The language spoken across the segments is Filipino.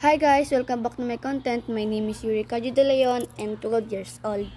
Hi guys! Welcome back to my content. My name is Yurika G. De Leon and 12 years old.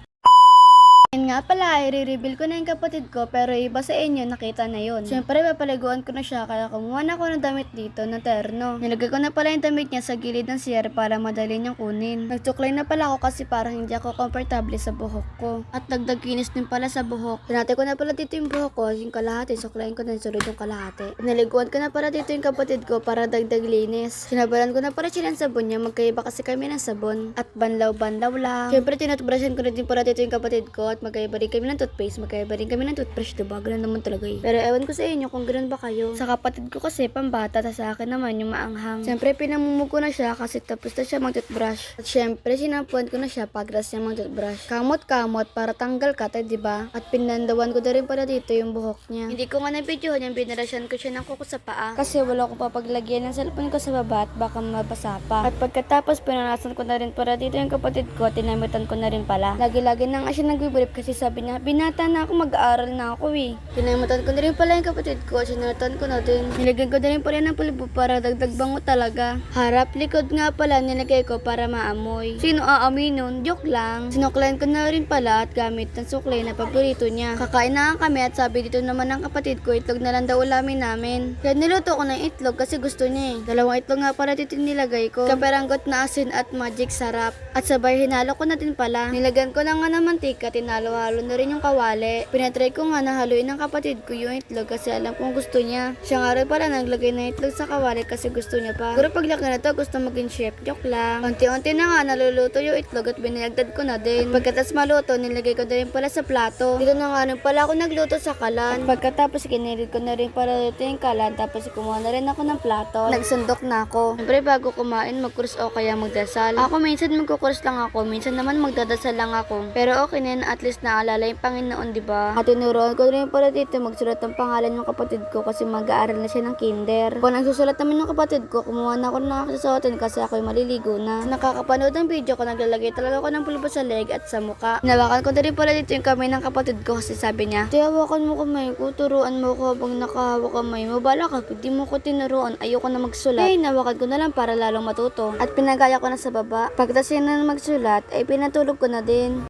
Ngayon nga pala, i-reveal ko na yung kapatid ko pero iba sa inyo, nakita na yon. Siyempre, papaliguan ko na siya kaya kumuha na ako ng damit dito na terno. Nilagay ko na pala yung damit niya sa gilid ng CR para madali niyang kunin. Nagtuklay na pala ako kasi parang hindi ako komportable sa buhok ko. At dagdag kinis din pala sa buhok. Pinatay ko na pala dito yung buhok ko, yung kalahati, suklayin ko na sunod yung kalahati. Naliguan ko na pala dito yung kapatid ko para dagdag linis. Sinabalan ko na pala siya ng sabon niya, magkaiba kasi kami ng sabon. At banlaw-banlaw lang. Siyempre, tinutbrushan ko na din pala dito yung kapatid ko at magkaiba rin kami ng toothpaste, magkaiba rin kami ng toothbrush, diba? Ganun naman talaga eh. Pero ewan ko sa inyo kung ganun ba kayo. Sa kapatid ko kasi pambata, sa akin naman yung maanghang. Siyempre, pinamumug ko na siya kasi tapos na siya mag-toothbrush. At siyempre, sinampuan ko na siya pagras niya mag-toothbrush. Kamot-kamot para tanggal ka, diba? At pinandawan ko na rin pala dito yung buhok niya. Hindi ko nga na-videohan yung binarasyan ko siya ng kuko sa paa. Kasi wala akong papaglagyan ng cellphone ko sa baba at baka mabasa pa. At pagkatapos, pinanasan ko na rin pala dito yung kapatid ko, tinamitan ko na rin pala. Lagi-lagi na nga siya nag-brief kasi sabi niya, binata na ako, mag-aaral na ako eh. Tinamitan ko na rin pala yung kapatid ko, sinuratan ko na din. Nilagyan ko na rin pala ng pulbo para dagdag bango talaga. Harap, likod nga pala nilagay ko para maamoy. Sino aamoy nun? Joke lang. Sinuklayan ko na rin pala at gamit ng suklay na paborito niya. Kakain na kami at sabi dito naman ng kapatid ko, itlog na lang daw ulamin namin. Kaya niluto ko ng itlog kasi gusto niya eh. Dalawang itlog nga pala dito nilagay ko. Kaperanggot na asin at magic sarap. At sabay hinalo ko na din pala. Nilagyan ko na nga ng mantika, tinalo-halo na rin yung kawali. Pinatry ko nga na haluin ng kapatid ko yung itlog kasi alam kong gusto niya. Siya nga rin pala naglagay ng itlog sa kawali kasi gusto niya pa. Pero paglaki na to, gusto maging chef. Joke lang. Unti-unti na nga naluluto yung itlog at binilagdad ko na din. At pagkatapos maluto, nilagay ko na rin pala sa plato. Dito na nga rin pala ako nagluto sa kalan. At pagkatapos kinilid ko na rin pala dito yung kalan. Tapos kumuha na rin ako ng plato. Nagsundok na ako. Siyempre bago kumain, magkurus o kaya magdasal. Ako minsan magkukurus lang ako. Minsan naman magdadasal lang ako. Pero okay na yun, at least naalala yung Panginoon, diba? At tinuruan ko rin pala dito magsulat ng pangalan ng kapatid ko kasi mag-aaral na siya ng kinder. Kung nagsusulat naman ng kapatid ko, kumuha na ako ng nakasusuotin kasi ako'y maliligo na. Nakakapanood ng video ko, naglalagay talaga ako ng pulbo sa leg at sa muka. Nawakan ko na rin pala dito yung kamay ng kapatid ko kasi sabi niya, hawakan mo kamay ko, turuan mo ko habang nakahawak kamay mo. Bala ka, hindi mo ko tinuruan, ayoko na magsulat. Ay, nawakan ko na lang para lalong matuto. At pinagaya ko na sa baba. Pagkatapos na magsulat, ay pinatulog ko na din.